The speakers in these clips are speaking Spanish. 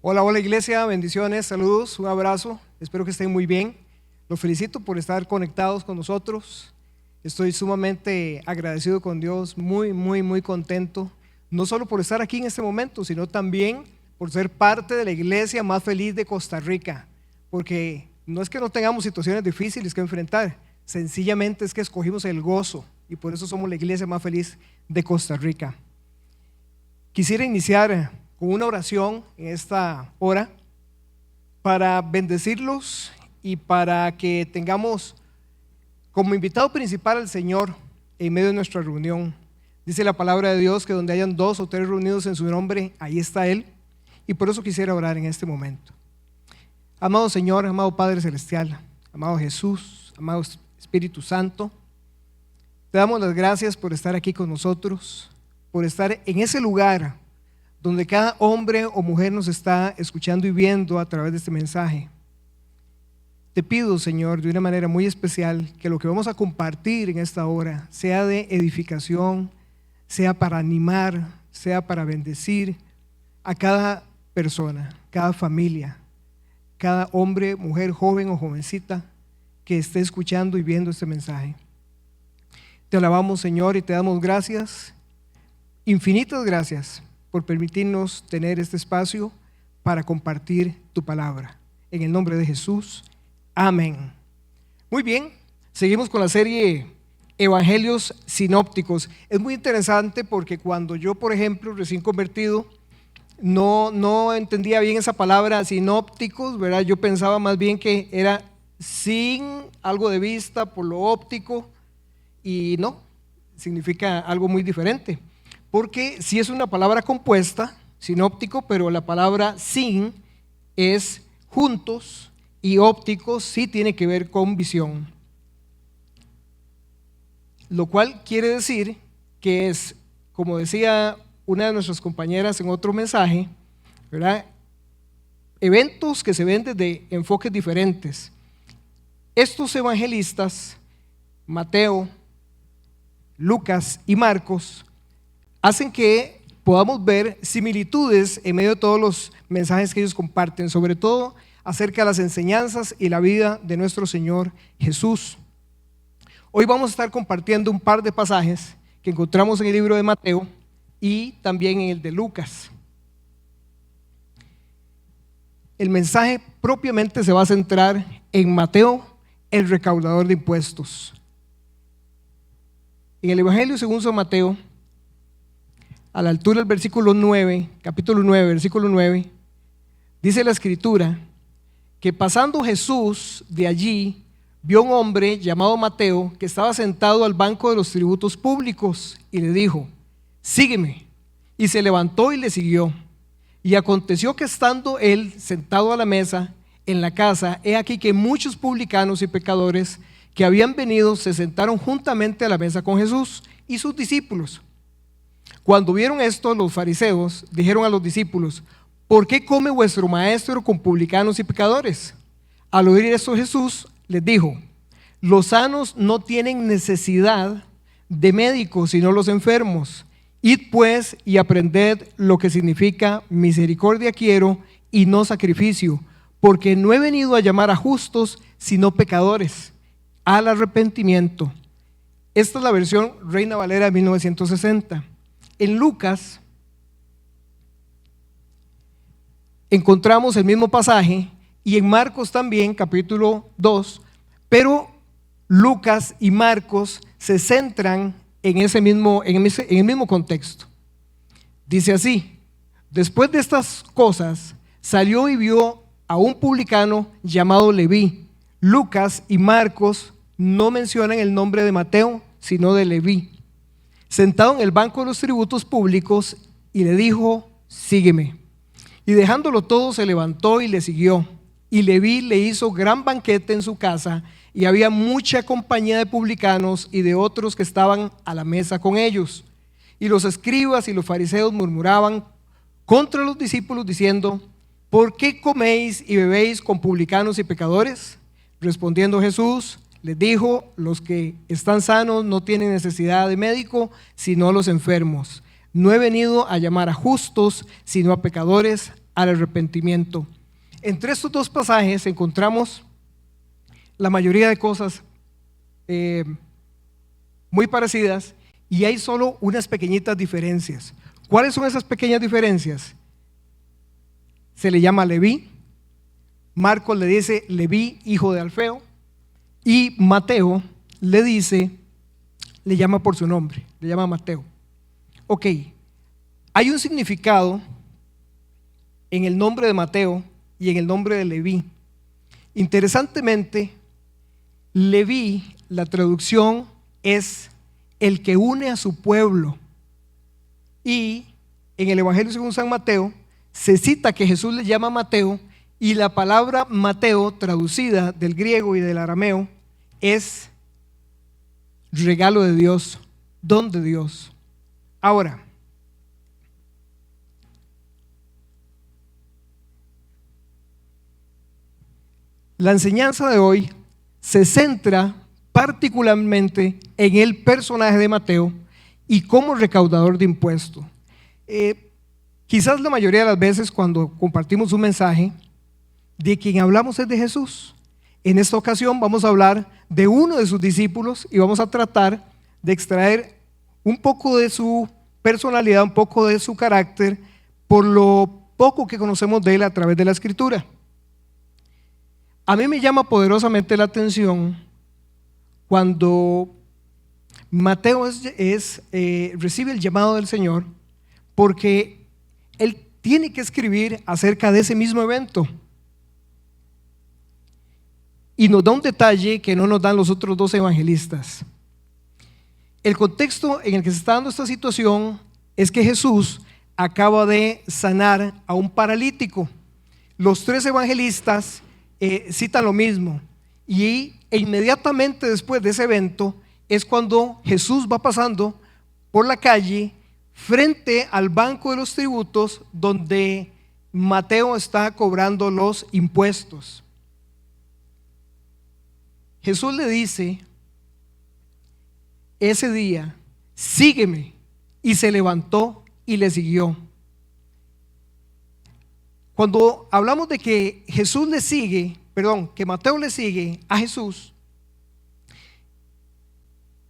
Hola, hola iglesia, bendiciones, saludos, un abrazo, espero que estén muy bien. Los felicito por estar conectados con nosotros. Estoy sumamente agradecido con Dios, muy contento, no solo por estar aquí en este momento, sino también por ser parte de la iglesia más feliz de Costa Rica, porque no es que no tengamos situaciones difíciles que enfrentar, sencillamente es que escogimos el gozo y por eso somos la iglesia más feliz de Costa Rica. Quisiera iniciar con una oración en esta hora para bendecirlos y para que tengamos como invitado principal al Señor en medio de nuestra reunión. Dice la palabra de Dios que donde hayan 2 o 3 reunidos en su nombre, ahí está Él, y por eso quisiera orar en este momento. Amado Señor, amado Padre Celestial, amado Jesús, amado Espíritu Santo, te damos las gracias por estar aquí con nosotros, por estar en ese lugar donde cada hombre o mujer nos está escuchando y viendo a través de este mensaje. Te pido, Señor, de una manera muy especial, que lo que vamos a compartir en esta hora sea de edificación, sea para animar, sea para bendecir a cada persona, cada familia, cada hombre, mujer, joven o jovencita que esté escuchando y viendo este mensaje. Te alabamos, Señor, y te damos gracias, infinitas gracias, por permitirnos tener este espacio para compartir tu palabra. En el nombre de Jesús, amén. Muy bien, seguimos con la serie Evangelios Sinópticos. Es muy interesante porque cuando yo, por ejemplo, recién convertido, no entendía bien esa palabra sinópticos, ¿verdad? Yo pensaba más bien que era sin algo de vista por lo óptico, y no, significa algo muy diferente. Porque sí es una palabra compuesta, sinóptico, pero la palabra sin es juntos y ópticos sí tiene que ver con visión. Lo cual quiere decir que es, como decía una de nuestras compañeras en otro mensaje, ¿verdad? Eventos que se ven desde enfoques diferentes. Estos evangelistas, Mateo, Lucas y Marcos, hacen que podamos ver similitudes en medio de todos los mensajes que ellos comparten, sobre todo acerca de las enseñanzas y la vida de nuestro Señor Jesús. Hoy vamos a estar compartiendo un par de pasajes que encontramos en el libro de Mateo y también en el de Lucas. El mensaje propiamente se va a centrar en Mateo, el recaudador de impuestos. En el Evangelio según San Mateo, a la altura del versículo 9, capítulo 9, versículo 9, dice la escritura que pasando Jesús de allí, vio un hombre llamado Mateo que estaba sentado al banco de los tributos públicos y le dijo: sígueme. Y se levantó y le siguió. Y aconteció que estando él sentado a la mesa en la casa, he aquí que muchos publicanos y pecadores que habían venido se sentaron juntamente a la mesa con Jesús y sus discípulos. Cuando vieron esto, los fariseos dijeron a los discípulos: ¿por qué come vuestro maestro con publicanos y pecadores? Al oír esto, Jesús les dijo: los sanos no tienen necesidad de médicos, sino los enfermos. Id pues y aprended lo que significa misericordia quiero y no sacrificio, porque no he venido a llamar a justos, sino pecadores al arrepentimiento. Esta es la versión Reina Valera de 1960. En Lucas encontramos el mismo pasaje y en Marcos también, capítulo 2, pero Lucas y Marcos se centran en el mismo contexto. Dice así: después de estas cosas salió y vio a un publicano llamado Leví. Lucas y Marcos no mencionan el nombre de Mateo, sino de Leví, sentado en el banco de los tributos públicos, y le dijo: sígueme. Y dejándolo todo se levantó y le siguió. Y Leví le hizo gran banquete en su casa, y había mucha compañía de publicanos y de otros que estaban a la mesa con ellos. Y los escribas y los fariseos murmuraban contra los discípulos diciendo: ¿por qué coméis y bebéis con publicanos y pecadores? Respondiendo Jesús les dijo: los que están sanos no tienen necesidad de médico, sino los enfermos. No he venido a llamar a justos, sino a pecadores al arrepentimiento. Entre estos dos pasajes encontramos la mayoría de cosas muy parecidas y hay solo unas pequeñitas diferencias. ¿Cuáles son esas pequeñas diferencias? Se le llama Leví, Marcos le dice Leví, hijo de Alfeo, y Mateo le llama por su nombre, le llama Mateo. Ok, hay un significado en el nombre de Mateo y en el nombre de Leví. Interesantemente, Leví, la traducción es el que une a su pueblo. Y en el Evangelio según San Mateo se cita que Jesús le llama Mateo, y la palabra Mateo, traducida del griego y del arameo, es regalo de Dios, don de Dios. Ahora, la enseñanza de hoy se centra particularmente en el personaje de Mateo y como recaudador de impuestos. Quizás la mayoría de las veces cuando compartimos un mensaje, de quien hablamos es de Jesús. En esta ocasión vamos a hablar de uno de sus discípulos y vamos a tratar de extraer un poco de su personalidad, un poco de su carácter, por lo poco que conocemos de él a través de la Escritura. A mí me llama poderosamente la atención cuando Mateo recibe el llamado del Señor, porque él tiene que escribir acerca de ese mismo evento. Y nos da un detalle que no nos dan los otros dos evangelistas. El contexto en el que se está dando esta situación es que Jesús acaba de sanar a un paralítico. Los tres evangelistas citan lo mismo. E inmediatamente después de ese evento es cuando Jesús va pasando por la calle frente al banco de los tributos donde Mateo está cobrando los impuestos. Jesús le dice ese día, sígueme, y se levantó y le siguió. Cuando hablamos de que que Mateo le sigue a Jesús,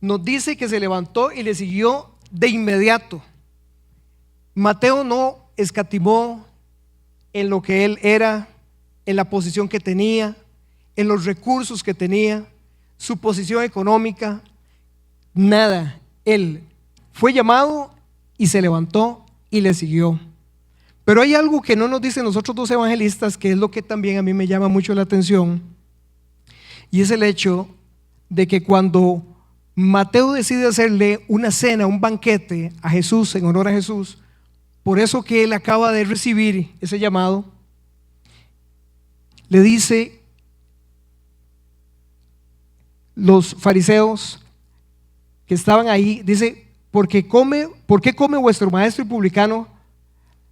nos dice que se levantó y le siguió de inmediato. Mateo no escatimó en lo que él era, en la posición que tenía, en los recursos que tenía, su posición económica, nada. Él fue llamado y se levantó y le siguió. Pero hay algo que no nos dicen los otros dos evangelistas, que es lo que también a mí me llama mucho la atención, y es el hecho de que cuando Mateo decide hacerle una cena, un banquete a Jesús, en honor a Jesús, por eso que él acaba de recibir ese llamado, le dice: los fariseos que estaban ahí, dice, ¿por qué come vuestro maestro y publicano?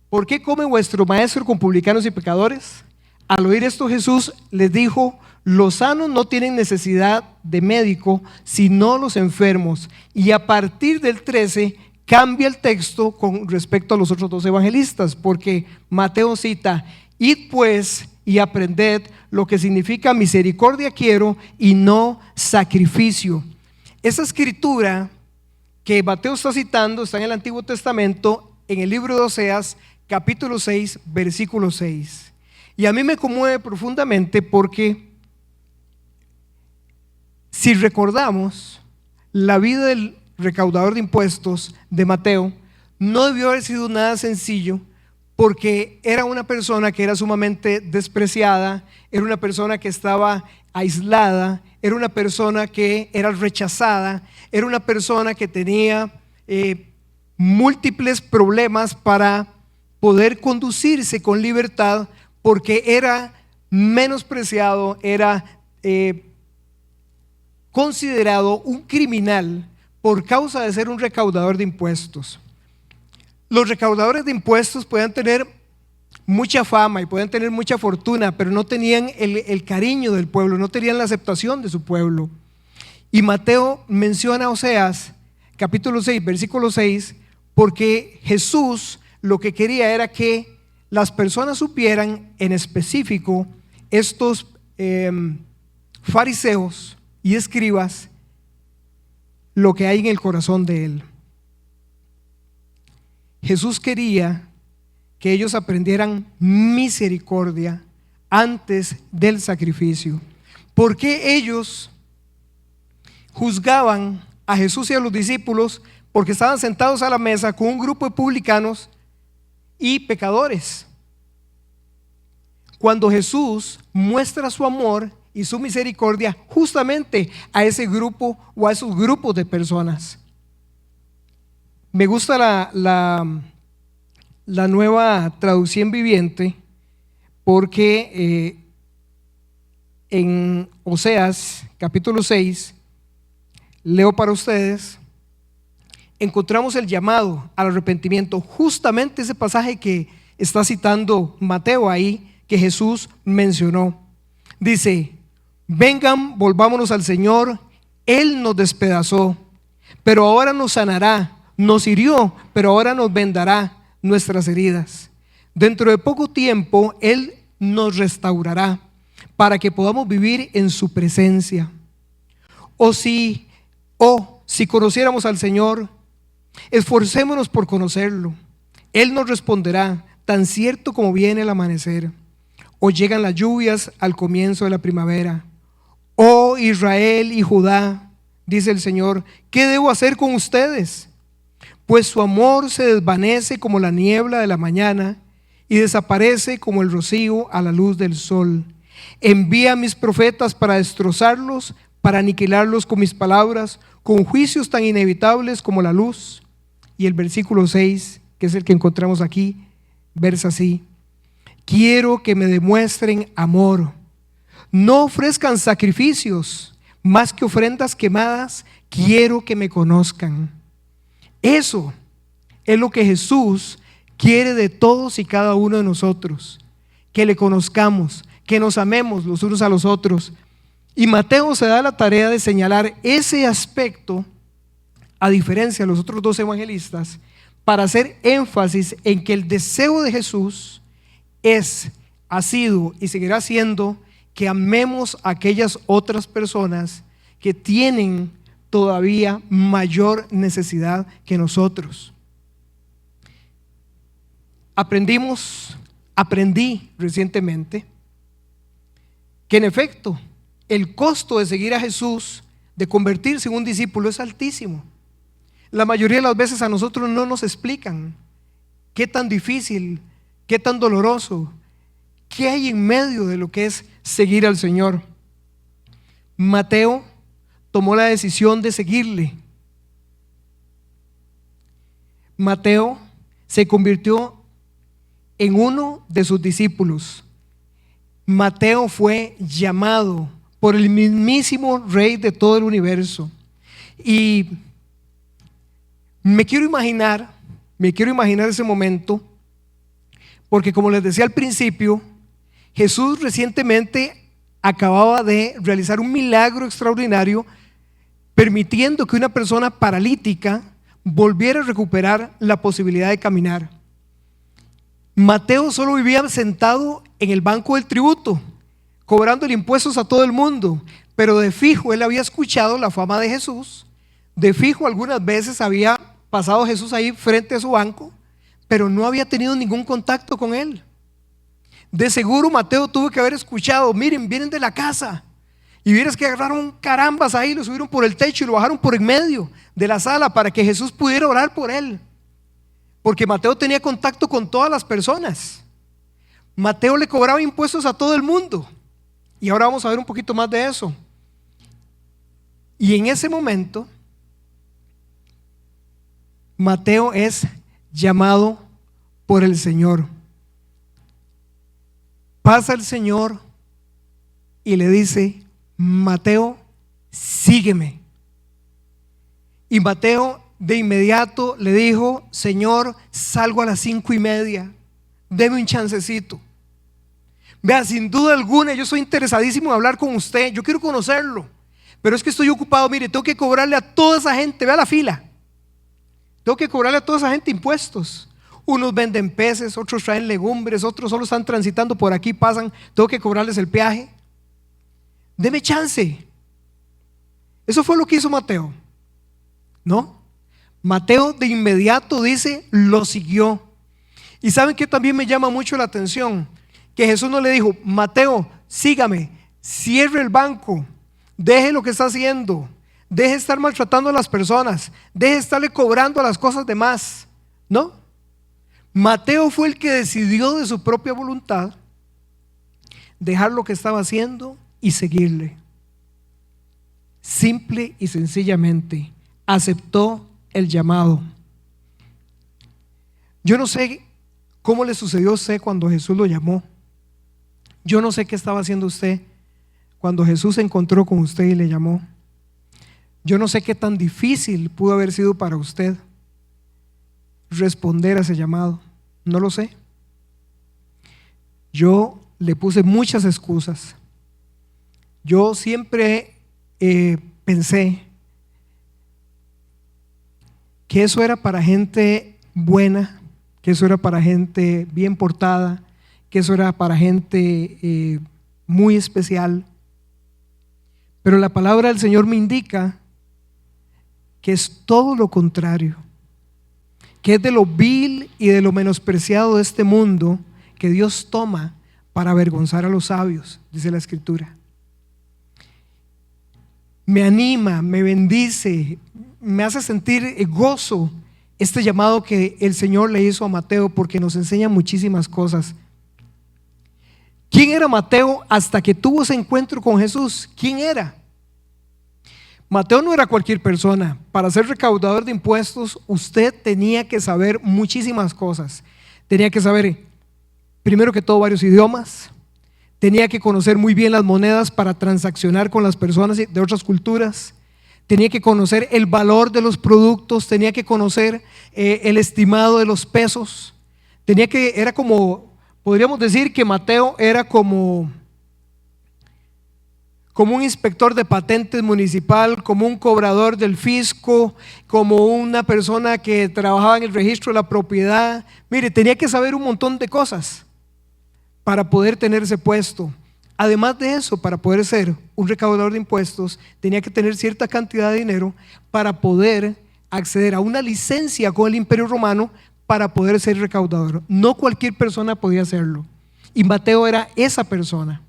¿Por qué come vuestro maestro con publicanos y pecadores? Al oír esto, Jesús les dijo: los sanos no tienen necesidad de médico, sino los enfermos. Y a partir del 13 cambia el texto con respecto a los otros dos evangelistas, porque Mateo cita: id pues y aprended lo que significa misericordia quiero y no sacrificio. Esa escritura que Mateo está citando está en el Antiguo Testamento, en el libro de Oseas, capítulo 6, versículo 6. Y a mí me conmueve profundamente porque si recordamos la vida del recaudador de impuestos de Mateo, no debió haber sido nada sencillo, porque era una persona que era sumamente despreciada, era una persona que estaba aislada, era una persona que era rechazada, era una persona que tenía múltiples problemas para poder conducirse con libertad, porque era menospreciado, era considerado un criminal por causa de ser un recaudador de impuestos. Los recaudadores de impuestos pueden tener mucha fama y pueden tener mucha fortuna, pero no tenían el cariño del pueblo, no tenían la aceptación de su pueblo. Y Mateo menciona a Oseas, capítulo 6, versículo 6, porque Jesús lo que quería era que las personas supieran en específico, estos fariseos y escribas, lo que hay en el corazón de él. Jesús quería que ellos aprendieran misericordia antes del sacrificio. ¿Por qué ellos juzgaban a Jesús y a los discípulos? Porque estaban sentados a la mesa con un grupo de publicanos y pecadores. Cuando Jesús muestra su amor y su misericordia justamente a ese grupo o a esos grupos de personas. Me gusta la nueva traducción viviente, porque en Oseas capítulo 6, leo para ustedes, encontramos el llamado al arrepentimiento, justamente ese pasaje que está citando Mateo ahí, que Jesús mencionó. Dice: vengan, volvámonos al Señor, Él nos despedazó, pero ahora nos sanará, nos hirió, pero ahora nos vendará nuestras heridas. Dentro de poco tiempo Él nos restaurará para que podamos vivir en su presencia. Si conociéramos al Señor, esforcémonos por conocerlo. Él nos responderá, tan cierto como viene el amanecer o llegan las lluvias al comienzo de la primavera. Oh Israel y Judá, dice el Señor, ¿qué debo hacer con ustedes? Pues su amor se desvanece como la niebla de la mañana y desaparece como el rocío a la luz del sol. Envía a mis profetas para destrozarlos, para aniquilarlos con mis palabras, con juicios tan inevitables como la luz. Y el versículo 6, que es el que encontramos aquí, versa así: quiero que me demuestren amor. No ofrezcan sacrificios más que ofrendas quemadas. Quiero que me conozcan. Eso es lo que Jesús quiere de todos y cada uno de nosotros, que le conozcamos, que nos amemos los unos a los otros. Y Mateo se da la tarea de señalar ese aspecto, a diferencia de los otros dos evangelistas, para hacer énfasis en que el deseo de Jesús ha sido y seguirá siendo que amemos a aquellas otras personas que tienen todavía mayor necesidad que nosotros. Aprendí recientemente que en efecto el costo de seguir a Jesús, de convertirse en un discípulo, es altísimo. La mayoría de las veces a nosotros no nos explican qué tan difícil, qué tan doloroso, qué hay en medio de lo que es seguir al Señor. Mateo tomó la decisión de seguirle. Mateo se convirtió en uno de sus discípulos. Mateo fue llamado por el mismísimo Rey de todo el universo. Y me quiero imaginar ese momento, porque como les decía al principio, Jesús recientemente acababa de realizar un milagro extraordinario, permitiendo que una persona paralítica volviera a recuperar la posibilidad de caminar. Mateo solo vivía sentado en el banco del tributo, cobrando impuestos a todo el mundo, pero de fijo él había escuchado la fama de Jesús, de fijo algunas veces había pasado Jesús ahí frente a su banco, pero no había tenido ningún contacto con él. De seguro Mateo tuvo que haber escuchado: miren, vienen de la casa. Y vieras que agarraron carambas ahí, lo subieron por el techo y lo bajaron por en medio de la sala para que Jesús pudiera orar por él. Porque Mateo tenía contacto con todas las personas. Mateo le cobraba impuestos a todo el mundo. Y ahora vamos a ver un poquito más de eso. Y en ese momento, Mateo es llamado por el Señor. Pasa el Señor y le dice: Mateo, sígueme. Y Mateo de inmediato le dijo: Señor, salgo a las 5:30, deme un chancecito. Vea, sin duda alguna yo soy interesadísimo en hablar con usted, yo quiero conocerlo, pero es que estoy ocupado. Mire, tengo que cobrarle a toda esa gente, vea la fila, tengo que cobrarle a toda esa gente impuestos. Unos venden peces, otros traen legumbres, otros solo están transitando por aquí, pasan, tengo que cobrarles el peaje. Deme chance. Eso fue lo que hizo Mateo. ¿No? Mateo de inmediato dice, lo siguió. Y ¿saben qué también me llama mucho la atención? Que Jesús no le dijo, Mateo, sígame, cierre el banco, deje lo que está haciendo, deje de estar maltratando a las personas, deje de estarle cobrando las cosas de más. No. Mateo fue el que decidió de su propia voluntad dejar lo que estaba haciendo y seguirle. Simple y sencillamente aceptó el llamado. Yo no sé cómo le sucedió a usted cuando Jesús lo llamó. Yo no sé qué estaba haciendo usted cuando Jesús se encontró con usted y le llamó. Yo no sé qué tan difícil pudo haber sido para usted responder a ese llamado. No lo sé. Yo le puse muchas excusas. Yo siempre pensé que eso era para gente buena, que eso era para gente bien portada, que eso era para gente muy especial. Pero la palabra del Señor me indica que es todo lo contrario, que es de lo vil y de lo menospreciado de este mundo que Dios toma para avergonzar a los sabios, dice la Escritura. Me anima, me bendice, me hace sentir gozo este llamado que el Señor le hizo a Mateo, porque nos enseña muchísimas cosas. ¿Quién era Mateo hasta que tuvo ese encuentro con Jesús? ¿Quién era? Mateo no era cualquier persona. Para ser recaudador de impuestos, usted tenía que saber muchísimas cosas. Tenía que saber, primero que todo, varios idiomas. Tenía que conocer muy bien las monedas para transaccionar con las personas de otras culturas. Tenía que conocer el valor de los productos. Tenía que conocer el estimado de los pesos. Era como, podríamos decir que Mateo era como un inspector de patentes municipal, como un cobrador del fisco, como una persona que trabajaba en el registro de la propiedad. Mire, tenía que saber un montón de cosas para poder tener ese puesto. Además de eso, para poder ser un recaudador de impuestos, tenía que tener cierta cantidad de dinero para poder acceder a una licencia con el Imperio Romano para poder ser recaudador. No cualquier persona podía hacerlo. Y Mateo era esa persona.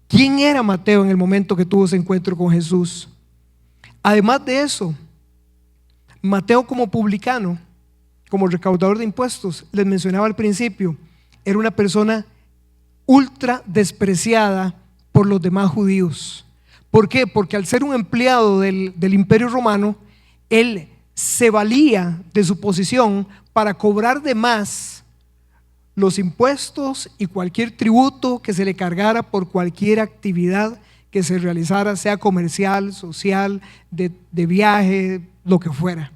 ¿Quién era Mateo en el momento que tuvo ese encuentro con Jesús? Además de eso, Mateo como publicano, como recaudador de impuestos, les mencionaba al principio, era una persona ultra despreciada por los demás judíos. ¿Por qué? Porque al ser un empleado del Imperio Romano, él se valía de su posición para cobrar de más los impuestos y cualquier tributo que se le cargara por cualquier actividad que se realizara, sea comercial, social, de viaje, lo que fuera.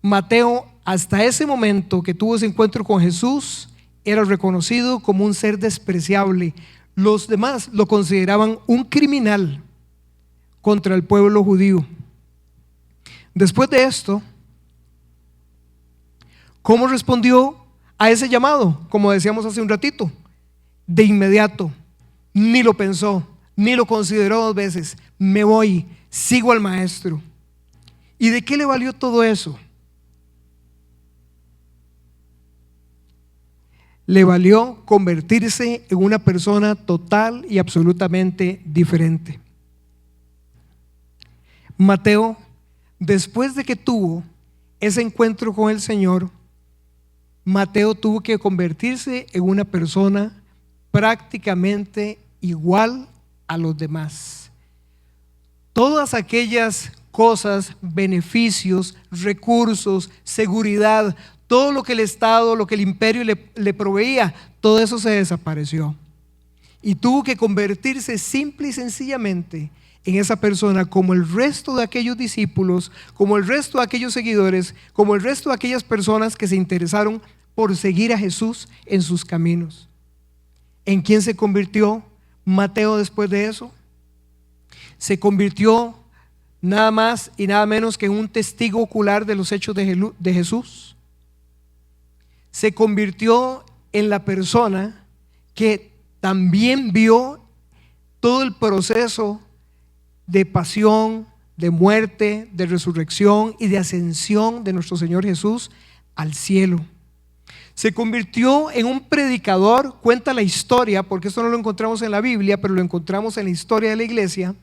Mateo, hasta ese momento que tuvo ese encuentro con Jesús, era reconocido como un ser despreciable. Los demás lo consideraban un criminal contra el pueblo judío. Después de esto, ¿cómo respondió a ese llamado? Como decíamos hace un ratito, de inmediato, ni lo pensó, ni lo consideró dos veces. Me voy, sigo al maestro. ¿Y de qué le valió todo eso? Le valió convertirse en una persona total y absolutamente diferente. Mateo, después de que tuvo ese encuentro con el Señor, Mateo tuvo que convertirse en una persona prácticamente igual a los demás. Todas aquellas cosas, beneficios, recursos, seguridad, todo lo que el Estado, lo que el imperio le proveía, todo eso se desapareció. Y tuvo que convertirse simple y sencillamente en esa persona como el resto de aquellos discípulos, como el resto de aquellos seguidores, como el resto de aquellas personas que se interesaron por seguir a Jesús en sus caminos. ¿En quién se convirtió Mateo después de eso? Se convirtió nada más y nada menos que un testigo ocular de los hechos de Jesús. Se convirtió en la persona que también vio todo el proceso de pasión, de muerte, de resurrección y de ascensión de nuestro Señor Jesús al cielo. Se convirtió en un predicador, cuenta la historia, porque esto no lo encontramos en la Biblia, pero lo encontramos en la historia de la iglesia,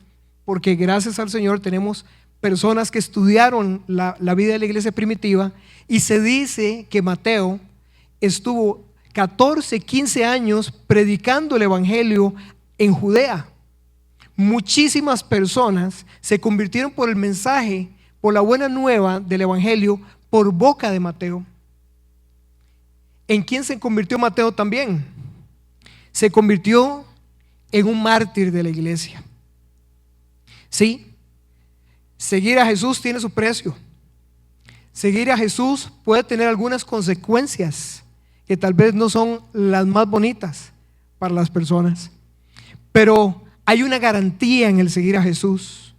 porque gracias al Señor tenemos personas que estudiaron la vida de la iglesia primitiva, y se dice que Mateo estuvo 14, 15 años predicando el evangelio en Judea. Muchísimas personas se convirtieron por el mensaje, por la buena nueva del evangelio, por boca de Mateo. ¿En quién se convirtió Mateo también? Se convirtió en un mártir de la iglesia. Sí, seguir a Jesús tiene su precio. Seguir a Jesús puede tener algunas consecuencias que tal vez no son las más bonitas para las personas, pero hay una garantía en el seguir a Jesús.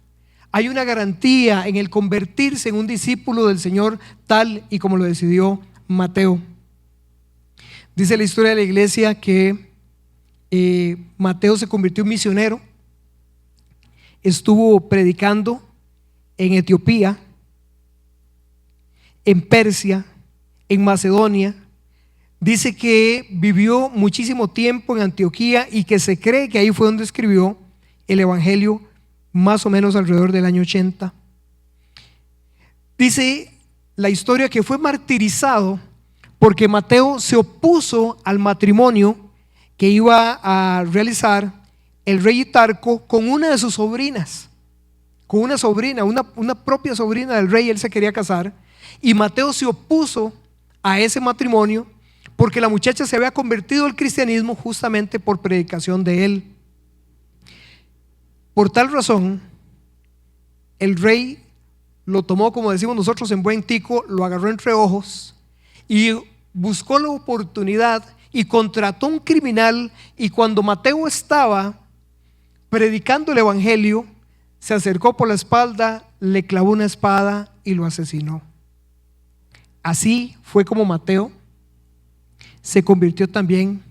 Hay una garantía en el convertirse en un discípulo del Señor, tal y como lo decidió Mateo. Dice la historia de la iglesia que Mateo se convirtió en misionero, estuvo predicando en Etiopía, en Persia, en Macedonia. Dice que vivió muchísimo tiempo en Antioquía y que se cree que ahí fue donde escribió el evangelio, más o menos alrededor del año 80. Dice la historia que fue martirizado porque Mateo se opuso al matrimonio que iba a realizar el rey Hitarco con una de sus sobrinas, con una sobrina, una propia sobrina del rey. Él se quería casar y Mateo se opuso a ese matrimonio porque la muchacha se había convertido al cristianismo justamente por predicación de él. Por tal razón, el rey lo tomó, como decimos nosotros en buen tico, lo agarró entre ojos y buscó la oportunidad y contrató un criminal, y cuando Mateo estaba predicando el evangelio, se acercó por la espalda, le clavó una espada y lo asesinó. Así fue como Mateo se convirtió también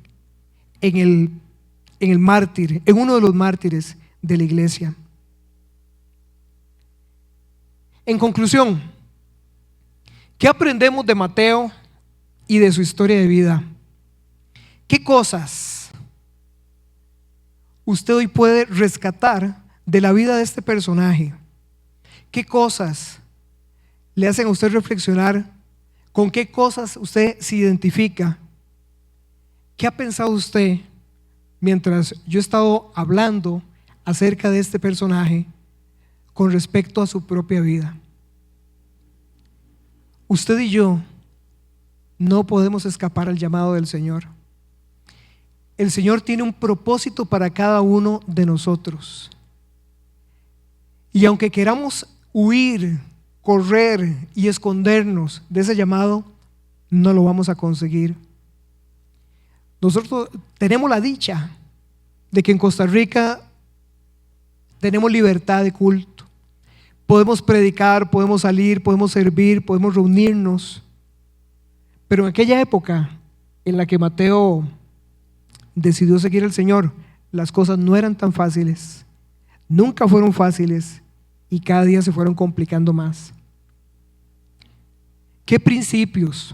en el mártir, en uno de los mártires de la iglesia. En conclusión, ¿qué aprendemos de Mateo y de su historia de vida? ¿Qué cosas usted hoy puede rescatar de la vida de este personaje? ¿Qué cosas le hacen a usted reflexionar? ¿Con qué cosas usted se identifica? ¿Qué ha pensado usted mientras yo he estado hablando acerca de este personaje con respecto a su propia vida? Usted y yo no podemos escapar al llamado del Señor. El Señor tiene un propósito para cada uno de nosotros. Y aunque queramos huir, correr y escondernos de ese llamado, no lo vamos a conseguir. Nosotros tenemos la dicha de que en Costa Rica tenemos libertad de culto. Podemos predicar, podemos salir, podemos servir, podemos reunirnos. Pero en aquella época en la que Mateo decidió seguir al Señor, las cosas no eran tan fáciles, nunca fueron fáciles y cada día se fueron complicando más. ¿Qué principios?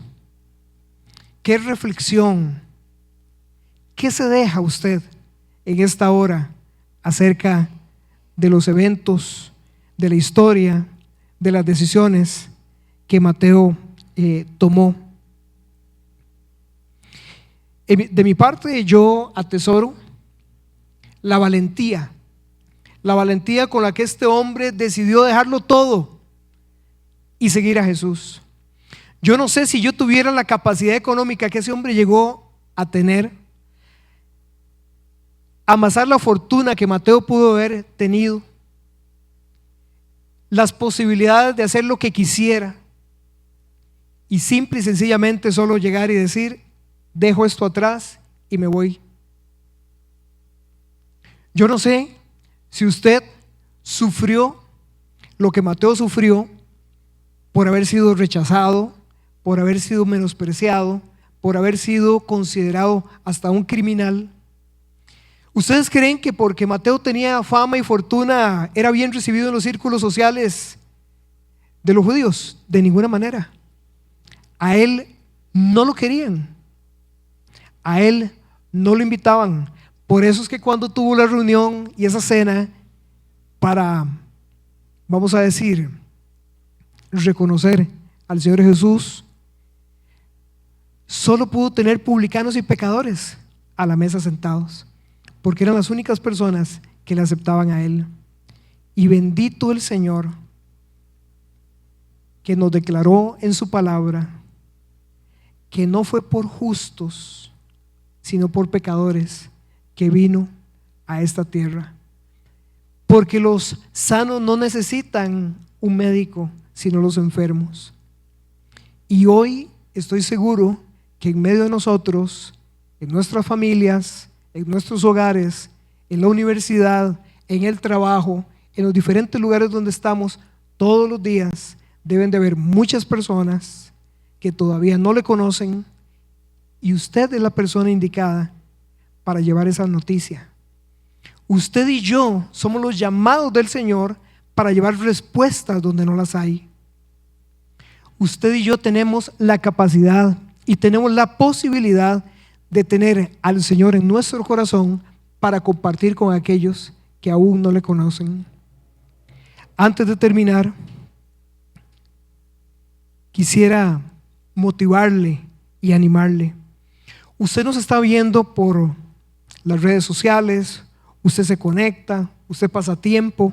¿Qué reflexión? ¿Qué se deja usted en esta hora acerca de los eventos, de la historia, de las decisiones que Mateo tomó? De mi parte, yo atesoro la valentía con la que este hombre decidió dejarlo todo y seguir a Jesús. Yo no sé si yo tuviera la capacidad económica que ese hombre llegó a tener, amasar la fortuna que Mateo pudo haber tenido, las posibilidades de hacer lo que quisiera y simple y sencillamente solo llegar y decir: dejo esto atrás y me voy. Yo no sé si usted sufrió lo que Mateo sufrió por haber sido rechazado, por haber sido menospreciado, por haber sido considerado hasta un criminal. ¿Ustedes creen que porque Mateo tenía fama y fortuna era bien recibido en los círculos sociales de los judíos? De ninguna manera. A él no lo querían, a él no lo invitaban. Por eso es que cuando tuvo la reunión y esa cena para, vamos a decir, reconocer al Señor Jesús, solo pudo tener publicanos y pecadores a la mesa sentados, porque eran las únicas personas que le aceptaban a él. Y bendito el Señor que nos declaró en su palabra que no fue por justos, sino por pecadores que vino a esta tierra. Porque los sanos no necesitan un médico, sino los enfermos. Y hoy estoy seguro que en medio de nosotros, en nuestras familias, en nuestros hogares, en la universidad, en el trabajo, en los diferentes lugares donde estamos, todos los días deben de haber muchas personas que todavía no le conocen, y usted es la persona indicada para llevar esa noticia. Usted y yo somos los llamados del Señor para llevar respuestas donde no las hay. Usted y yo tenemos la capacidad y tenemos la posibilidad de tener al Señor en nuestro corazón para compartir con aquellos que aún no le conocen. Antes de terminar, quisiera motivarle y animarle. Usted nos está viendo por las redes sociales, usted se conecta, usted pasa tiempo,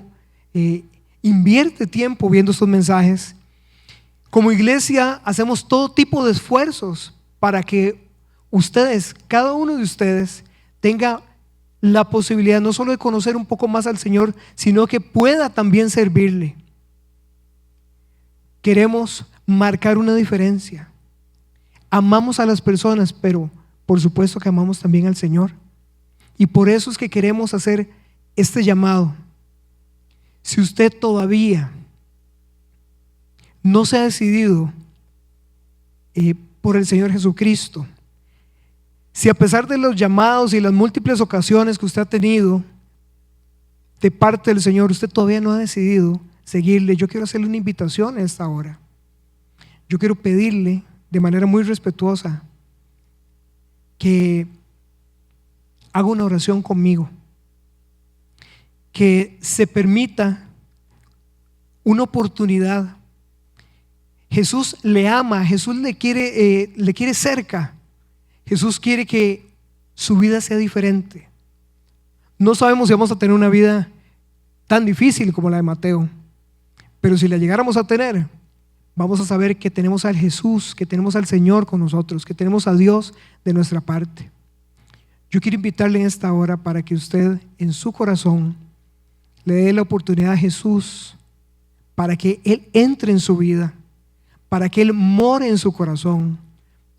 invierte tiempo viendo estos mensajes. Como iglesia hacemos todo tipo de esfuerzos para que ustedes, cada uno de ustedes, tenga la posibilidad no solo de conocer un poco más al Señor, sino que pueda también servirle. Queremos marcar una diferencia. Amamos a las personas, pero por supuesto que amamos también al Señor. Y por eso es que queremos hacer este llamado. Si usted todavía no se ha decidido por el Señor Jesucristo, si a pesar de los llamados y las múltiples ocasiones que usted ha tenido de parte del Señor, usted todavía no ha decidido seguirle, yo quiero hacerle una invitación a esta hora. Yo quiero pedirle de manera muy respetuosa que haga una oración conmigo, que se permita una oportunidad. Jesús le ama, Jesús le quiere cerca, Jesús quiere que su vida sea diferente. No sabemos si vamos a tener una vida tan difícil como la de Mateo, pero si la llegáramos a tener, vamos a saber que tenemos al Jesús, que tenemos al Señor con nosotros, que tenemos a Dios de nuestra parte. Yo quiero invitarle en esta hora para que usted en su corazón le dé la oportunidad a Jesús para que Él entre en su vida, para que Él more en su corazón,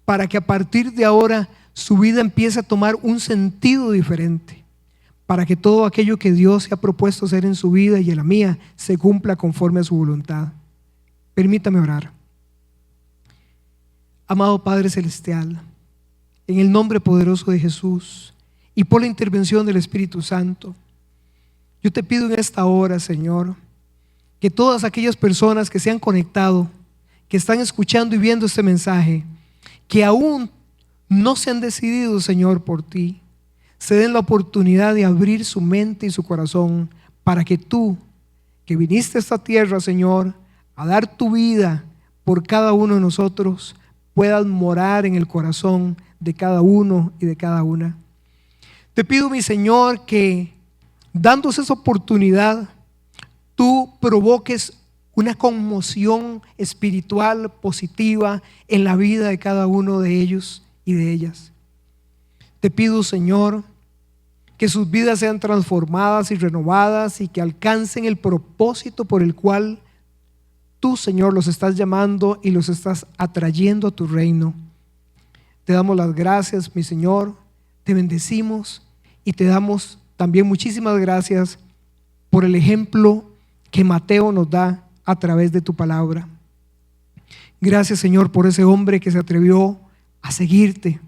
para que a partir de ahora su vida empiece a tomar un sentido diferente, para que todo aquello que Dios se ha propuesto hacer en su vida y en la mía se cumpla conforme a su voluntad. Permítame orar. Amado Padre Celestial, en el nombre poderoso de Jesús y por la intervención del Espíritu Santo, yo te pido en esta hora, Señor, que todas aquellas personas que se han conectado, que están escuchando y viendo este mensaje, que aún no se han decidido, Señor, por ti, se den la oportunidad de abrir su mente y su corazón para que tú, que viniste a esta tierra, Señor, a dar tu vida por cada uno de nosotros, puedas morar en el corazón de cada uno y de cada una. Te pido, mi Señor, que dándose esa oportunidad, tú provoques una conmoción espiritual positiva en la vida de cada uno de ellos y de ellas. Te pido, Señor, que sus vidas sean transformadas y renovadas y que alcancen el propósito por el cual tú, Señor, los estás llamando y los estás atrayendo a tu reino. Te damos las gracias, mi Señor, te bendecimos y te damos también muchísimas gracias por el ejemplo que Mateo nos da a través de tu palabra. Gracias, Señor, por ese hombre que se atrevió a seguirte.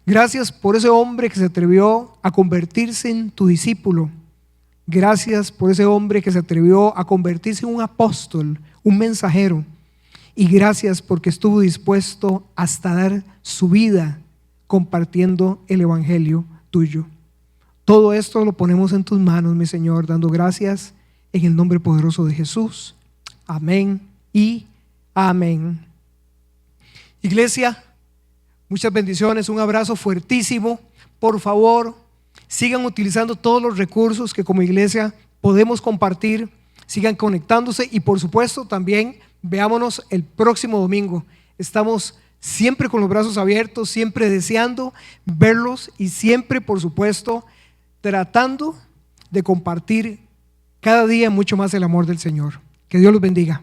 Gracias por ese hombre que se atrevió a convertirse en tu discípulo. Gracias por ese hombre que se atrevió a convertirse en un apóstol, un mensajero. Y gracias porque estuvo dispuesto hasta dar su vida compartiendo el evangelio tuyo. Todo esto lo ponemos en tus manos, mi Señor, dando gracias en el nombre poderoso de Jesús. Amén y amén. Iglesia, muchas bendiciones, un abrazo fuertísimo. Por favor, sigan utilizando todos los recursos que como iglesia podemos compartir. Sigan conectándose y por supuesto también veámonos el próximo domingo. Estamos siempre con los brazos abiertos, siempre deseando verlos y siempre, por supuesto, tratando de compartir cada día mucho más el amor del Señor. Que Dios los bendiga.